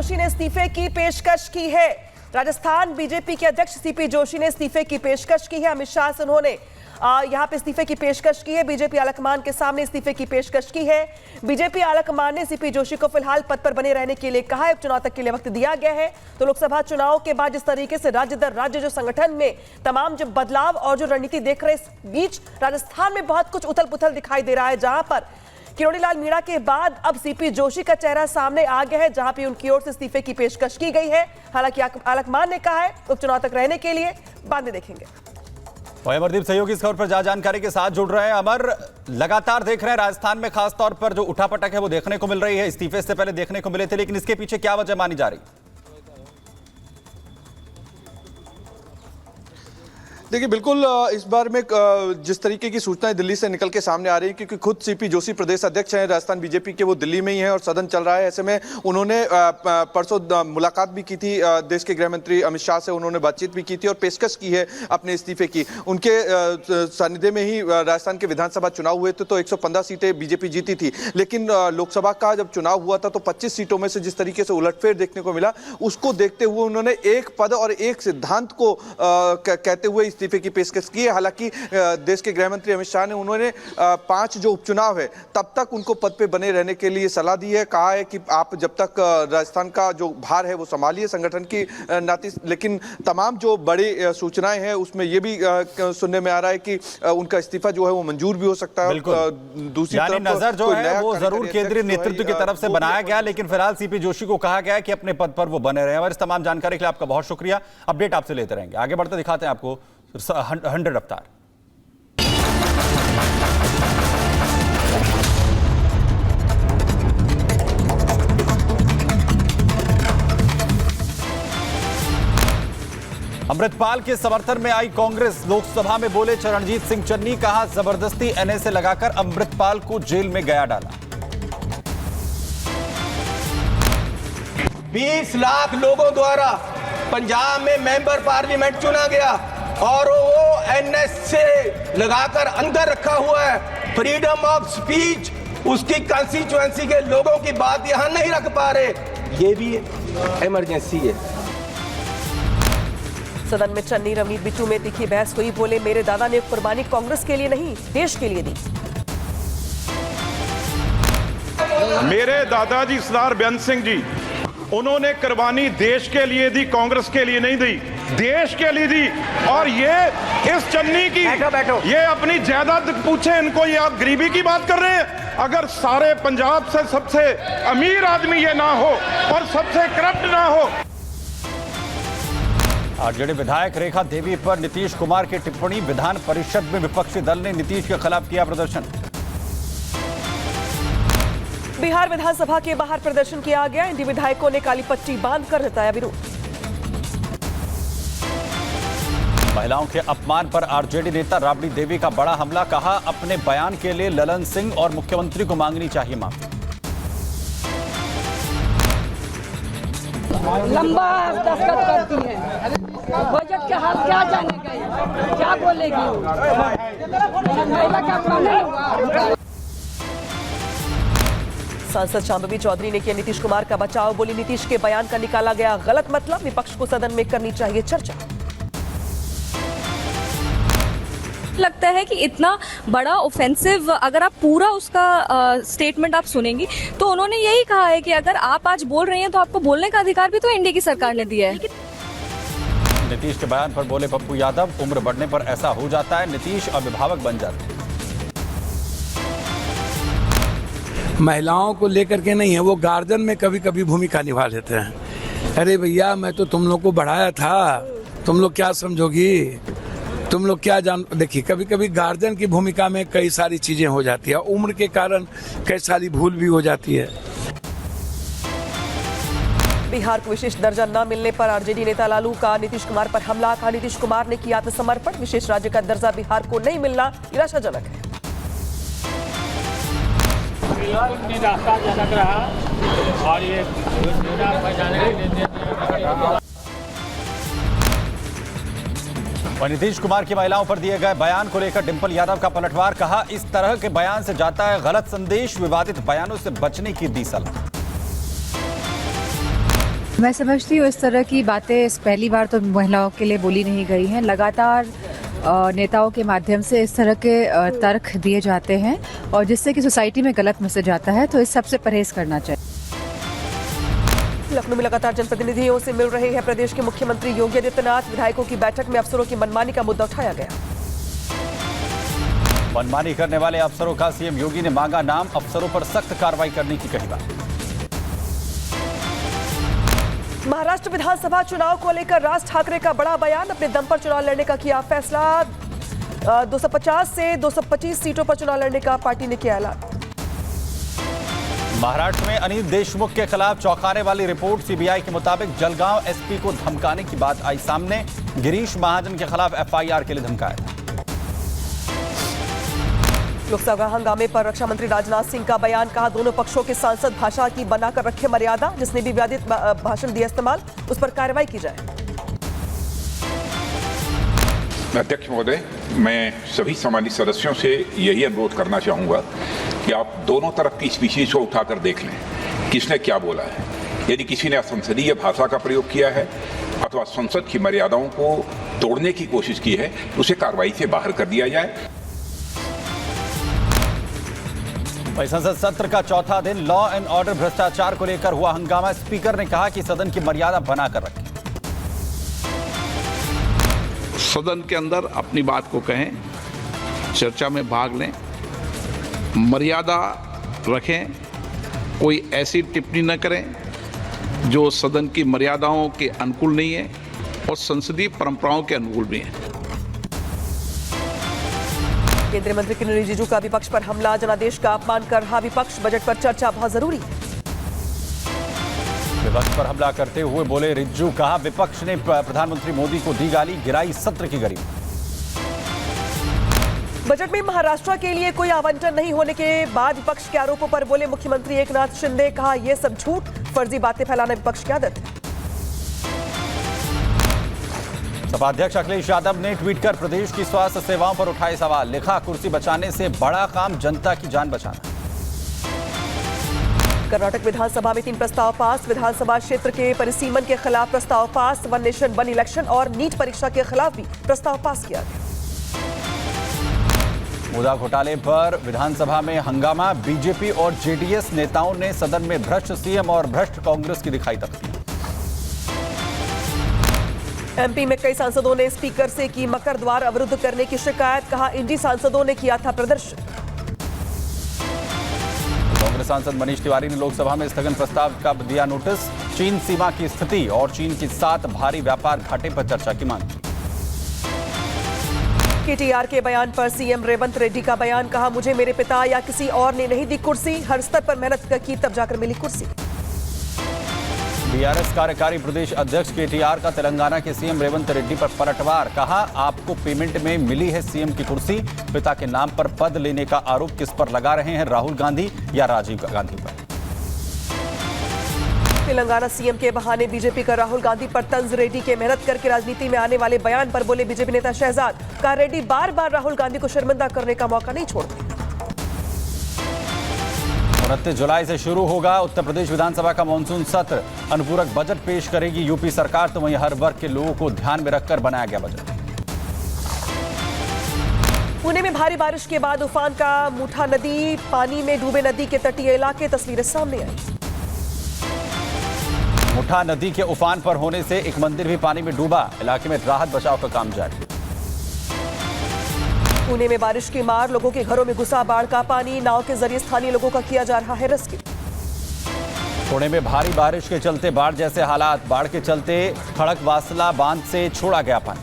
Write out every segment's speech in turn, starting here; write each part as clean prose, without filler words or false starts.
जोशी ने इस्तीफे की पेशकश की है। राजस्थान बीजेपी के अध्यक्ष सीपी जोशी ने इस्तीफे की पेशकश की है। अमित शाह से उन्होंने यहां पे इस्तीफे की पेशकश की है। बीजेपी आलाकमान के सामने इस्तीफे की पेशकश की है। बीजेपी आलाकमान ने सीपी जोशी को फिलहाल पद पर बने रहने के लिए कहा है। उपचुनाव तक के लिए वक्त दिया गया है। तो लोकसभा चुनाव के बाद जिस तरीके से राज्य दर राज्य जो संगठन में तमाम जो बदलाव और जो रणनीति देख रहे, इस बीच राजस्थान में बहुत कुछ उथल पुथल दिखाई दे रहा है, जहां पर किरोड़ी लाल मीणा के बाद अब सीपी जोशी का चेहरा सामने आ गया है, जहां पे उनकी ओर से इस्तीफे की पेशकश की गई है। हालांकि आलाकमान ने कहा है उपचुनाव तक रहने के लिए, बाद में देखेंगे। अमरदीप सहयोगी इस खबर पर ज्यादा जानकारी के साथ जुड़ रहे हैं। अमर, लगातार देख रहे हैं राजस्थान में खासतौर पर जो उठापटक है वो देखने को मिल रही है। इस्तीफे से पहले देखने को मिले थे, लेकिन इसके पीछे क्या वजह मानी जा रही? देखिए, बिल्कुल इस बार में जिस तरीके की सूचनाएं दिल्ली से निकल के सामने आ रही हैं, क्योंकि खुद सीपी जोशी प्रदेश अध्यक्ष हैं राजस्थान बीजेपी के, वो दिल्ली में ही हैं और सदन चल रहा है। ऐसे में उन्होंने परसों मुलाकात भी की थी देश के गृह मंत्री अमित शाह से, उन्होंने बातचीत भी की थी और पेशकश की है अपने इस्तीफे की। उनके सानिध्य में ही राजस्थान के विधानसभा चुनाव हुए थे तो 115 सीटें बीजेपी जीती थी, लेकिन लोकसभा का जब चुनाव हुआ था तो 25 सीटों में से जिस तरीके से उलटफेर देखने को मिला, उसको देखते हुए उन्होंने एक पद और एक सिद्धांत को कहते हुए इस्तीफे की पेशकश की है। हालांकि देश के गृह मंत्री अमित शाह ने उन्होंने 5 जो उपचुनाव है तब तक उनको पद पे बने रहने के लिए सलाह दी है। कहा है कि आप जब तक राजस्थान का जो भार है वो संभालिए संगठन की नाती, लेकिन तमाम जो बड़ी सूचनाएं हैं उसमें यह भी सुनने में आ रहा है कि उनका इस्तीफा जो है वो मंजूर भी हो सकता है। दूसरी तरफ नजर जो है वो जरूर केंद्रीय नेतृत्व की तरफ से बनाया गया, लेकिन फिलहाल सीपी जोशी को कहा गया है कि अपने पद पर वो बने रहे। और इस तमाम जानकारी के लिए आपका बहुत शुक्रिया। अपडेट आपसे लेते रहेंगे। आगे बढ़ते दिखाते हैं आपको 100 रफ्तार। अमृतपाल के समर्थन में आई कांग्रेस, लोकसभा में बोले चरणजीत सिंह चन्नी, कहा जबरदस्ती एनए से लगाकर अमृतपाल को जेल में गया डाला। 20 लाख लोगों द्वारा पंजाब में मेंबर पार्लियामेंट चुना गया और वो एनएस से लगाकर अंदर रखा हुआ है। फ्रीडम ऑफ स्पीच, उसकी कंस्टिट्यूएंसी के लोगों की बात यहां नहीं रख पा रहे, ये भी इमरजेंसी है। सदन में चन्नी रवनीत बिट्टू में तीखी बहस हुई। बोले मेरे दादा ने कुर्बानी कांग्रेस के लिए नहीं देश के लिए दी। मेरे दादाजी सरदार बेअंत सिंह जी, उन्होंने कुर्बानी देश के लिए दी, कांग्रेस के लिए नहीं दी, देश के लिए दी। और ये इस चन्नी की ये अपनी जायदाद पूछे इनको, ये आप गरीबी की बात कर रहे हैं। अगर सारे पंजाब से सबसे अमीर आदमी ये ना हो और सबसे करप्ट ना हो। आरजेडी विधायक रेखा देवी पर नीतीश कुमार की टिप्पणी, विधान परिषद में विपक्षी दल ने नीतीश के खिलाफ किया प्रदर्शन। बिहार विधानसभा के बाहर प्रदर्शन किया गया। इंडी विधायकों ने काली पट्टी बांधकर जताया विरोध। महिलाओं के अपमान पर आरजेडी नेता राबड़ी देवी का बड़ा हमला, कहा अपने बयान के लिए ललन सिंह और मुख्यमंत्री को मांगनी चाहिए माफी। लंबा दस्तखत करती है, बजट के हाल क्या जानेगा, क्या बोलेगी, महिला का अपमान नहीं हुआ। सांसद शांभवी चौधरी ने किया नीतीश कुमार का बचाव। बोली नीतीश के बयान का निकाला गया गलत मतलब, विपक्ष को सदन में करनी चाहिए चर्चा। लगता है कि इतना बड़ा ऑफेंसिव, अगर आप पूरा उसका स्टेटमेंट आप सुनेंगी तो उन्होंने यही कहा है कि अगर आप आज बोल रही हैं तो आपको बोलने का अधिकार भी तो इंडिया की सरकार ने दिया है। नीतीश के बयान पर बोले पप्पू यादव, उम्र बढ़ने पर ऐसा हो जाता है, नीतीश अभिभावक बन जाते हैं। महिलाओं को लेकर के नहीं है, वो गार्जियन में कभी कभी भूमिका निभा लेते हैं। अरे भैया, मैं तो तुम लोग को बढ़ाया था, तुम लोग क्या समझोगी, तुम लोग क्या जान। देखिए, कभी कभी गार्जियन की भूमिका में कई सारी चीजें हो जाती है, उम्र के कारण कई सारी भूल भी हो जाती है। बिहार को विशेष दर्जा न मिलने पर आरजेडी नेता लालू का नीतीश कुमार पर हमला, कहा नीतीश कुमार ने किया आत्मसमर्पण, विशेष राज्य का दर्जा बिहार को नहीं मिलना निराशाजनक है। निराशाजनक रहा और ये और नीतीश कुमार की महिलाओं पर दिए गए बयान को लेकर डिंपल यादव का पलटवार, कहा इस तरह के बयान से जाता है गलत संदेश, विवादित बयानों से बचने की दी सलाह। मैं समझती हूँ इस तरह की बातें पहली बार तो महिलाओं के लिए बोली नहीं गई हैं। लगातार नेताओं के माध्यम से इस तरह के तर्क दिए जाते हैं और जिससे कि सोसाइटी में गलत मैसेज आता है, तो इस सब से परहेज करना चाहिए। लखनऊ में लगातार जनप्रतिनिधियों से मिल रहे हैं प्रदेश के मुख्यमंत्री योगी आदित्यनाथ। विधायकों की बैठक में अफसरों की मनमानी का मुद्दा उठाया गया। मनमानी करने वाले अफसरों का सीएम योगी ने मांगा नाम, अफसरों पर सख्त कार्रवाई करने की कही बात। महाराष्ट्र विधानसभा चुनाव को लेकर राज ठाकरे का बड़ा बयान, अपने दम पर चुनाव लड़ने का किया फैसला। 250 से 225 सीटों पर चुनाव लड़ने का पार्टी ने किया ऐलान। महाराष्ट्र में अनिल देशमुख के खिलाफ चौंकाने वाली रिपोर्ट, सीबीआई के मुताबिक जलगांव एसपी को धमकाने की बात आई सामने। गिरीश महाजन के खिलाफ एफआईआर के लिए धमकाया। लोकसभा हंगामे पर रक्षा मंत्री राजनाथ सिंह का बयान, कहा दोनों पक्षों के सांसद भाषा की बनाकर रखे मर्यादा, जिसने भी विवादित भाषण दिया इस्तेमाल उस पर कार्रवाई की जाए। अध्यक्ष महोदय, मैं सभी सम्मानित सदस्यों से यही अनुरोध करना चाहूंगा कि आप दोनों तरफ की स्पीशीज को उठाकर देख लें, किसने क्या बोला है। यदि किसी ने असंसदीय भाषा का प्रयोग किया है अथवा संसद की मर्यादाओं को तोड़ने की कोशिश की है, उसे कार्रवाई से बाहर कर दिया जाए। संसद सत्र का चौथा दिन, लॉ एंड ऑर्डर भ्रष्टाचार को लेकर हुआ हंगामा। स्पीकर ने कहा कि सदन की मर्यादा बनाकर रखें। सदन के अंदर अपनी बात को कहें, चर्चा में भाग लें, मर्यादा रखें, कोई ऐसी टिप्पणी न करें जो सदन की मर्यादाओं के अनुकूल नहीं है और संसदीय परंपराओं के अनुकूल भी है। केंद्रीय मंत्री किरेन रिजिजू का विपक्ष पर हमला, जनादेश का अपमान कर रहा विपक्ष, बजट पर चर्चा बहुत जरूरी है। विपक्ष पर हमला करते हुए बोले रिजिजू, कहा विपक्ष ने प्रधानमंत्री मोदी को दी गाली, गिराई सत्र की गरिमा। बजट में महाराष्ट्र के लिए कोई आवंटन नहीं होने के बाद विपक्ष के आरोपों पर बोले मुख्यमंत्री एकनाथ शिंदे, कहा यह सब झूठ, फर्जी बातें फैलाना विपक्ष की आदत है। सपा अध्यक्ष अखिलेश यादव ने ट्वीट कर प्रदेश की स्वास्थ्य सेवाओं पर उठाए सवाल, लिखा कुर्सी बचाने से बड़ा काम जनता की जान बचाना। कर्नाटक विधानसभा में 3 प्रस्ताव पास, विधानसभा क्षेत्र के परिसीमन के खिलाफ प्रस्ताव पास, वन नेशन वन इलेक्शन और नीट परीक्षा के खिलाफ भी प्रस्ताव पास किया गया। मुद्दा घोटाले पर विधानसभा में हंगामा, बीजेपी और जेडीएस नेताओं ने सदन में भ्रष्ट सीएम और भ्रष्ट कांग्रेस की दिखाई तख्ती। एमपी में कई सांसदों ने स्पीकर से की मकर द्वार अवरुद्ध करने की शिकायत, कहा इंडी सांसदों ने किया था प्रदर्शन। कांग्रेस सांसद मनीष तिवारी ने लोकसभा में स्थगन प्रस्ताव का दिया नोटिस, चीन सीमा की स्थिति और चीन के साथ भारी व्यापार घाटे पर चर्चा की मांग। केटीआर के बयान पर सीएम रेवंत रेड्डी का बयान, कहा मुझे मेरे पिता या किसी और ने नहीं दी कुर्सी, हर स्तर पर मेहनत की तब जाकर मिली कुर्सी। बीआरएस कार्यकारी प्रदेश अध्यक्ष केटीआर का तेलंगाना के सीएम रेवंत रेड्डी पर पलटवार, कहा आपको पेमेंट में मिली है सीएम की कुर्सी, पिता के नाम पर पद लेने का आरोप किस पर लगा रहे हैं, राहुल गांधी या राजीव गांधी पर। तेलंगाना सीएम के बहाने बीजेपी का राहुल गांधी पर तंज, रेड्डी के मेहनत करके राजनीति में आने वाले बयान पर बोले बीजेपी नेता शहजाद, कहा रेड्डी बार बार राहुल गांधी को शर्मिंदा करने का मौका नहीं छोड़ते। 29 जुलाई से शुरू होगा उत्तर प्रदेश विधानसभा का मानसून सत्र, अनुपूरक बजट पेश करेगी यूपी सरकार, तो वहीं हर वर्ग के लोगों को ध्यान में रखकर बनाया गया बजट। पुणे में भारी बारिश के बाद उफान का मुठा नदी, पानी में डूबे नदी के तटीय इलाके, तस्वीरें सामने आई। मुठा नदी के उफान पर होने से एक मंदिर भी पानी में डूबा, इलाके में राहत बचाव का काम जारी। पुणे में बारिश की मार, लोगों के घरों में घुसा बाढ़ का पानी, नाव के जरिए स्थानीय लोगों का किया जा रहा है रेस्क्यू। पुणे में भारी बारिश के चलते बाढ़ जैसे हालात, बाढ़ के चलते खड़कवासला बांध से छोड़ा गया पानी।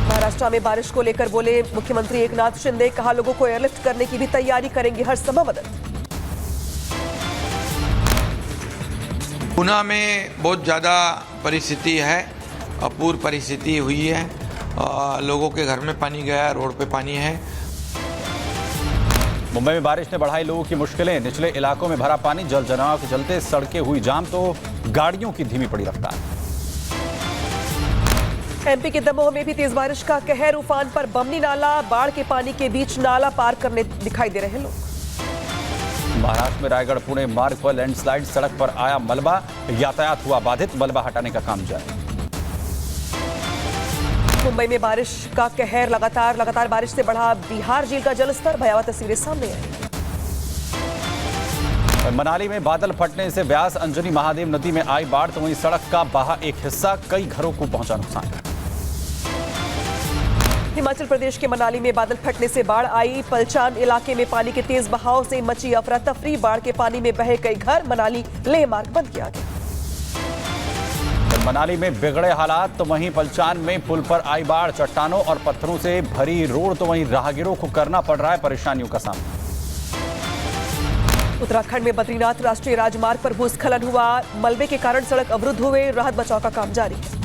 महाराष्ट्र में बारिश को लेकर बोले मुख्यमंत्री एकनाथ शिंदे, कहा लोगों को एयरलिफ्ट करने की भी तैयारी करेंगे हर संभव मदद। पुणे में बहुत ज़्यादा परिस्थिति है, अपूर्व परिस्थिति हुई है, लोगों के घर में पानी गया, रोड पे पानी है। मुंबई में बारिश ने बढ़ाई लोगों की मुश्किलें, निचले इलाकों में भरा पानी, जल जमाव के चलते सड़कें हुई जाम, तो गाड़ियों की धीमी पड़ी रफ्तार। एमपी के दमोह में भी तेज बारिश का कहर, उफान पर बमनी नाला, बाढ़ के पानी के बीच नाला पार करने दिखाई दे रहे लोग। महाराष्ट्र में रायगढ़ पुणे मार्ग पर लैंडस्लाइड, सड़क पर आया मलबा, यातायात हुआ बाधित, मलबा हटाने का काम जारी। मुंबई में बारिश का कहर, लगातार बारिश से बढ़ा बिहार झील का जलस्तर, भयावह तस्वीरें सामने आई। मनाली में बादल फटने से व्यास अंजनी महादेव नदी में आई बाढ़, तो वहीं सड़क का बहा एक हिस्सा, कई घरों को पहुंचा नुकसान। हिमाचल प्रदेश के मनाली में बादल फटने से बाढ़ आई, पलचान इलाके में पानी के तेज बहाव से मची अफरा तफरी, बाढ़ के पानी में बहे कई घर, मनाली लेह मार्ग बंद किया गया। मनाली में बिगड़े हालात, तो वहीं पलचान में पुल पर आई बाढ़, चट्टानों और पत्थरों से भरी रोड, तो वहीं राहगीरों को करना पड़ रहा है परेशानियों का सामना। उत्तराखंड में बद्रीनाथ राष्ट्रीय राजमार्ग पर भूस्खलन हुआ, मलबे के कारण सड़क अवरुद्ध हुए, राहत बचाव का काम जारी है।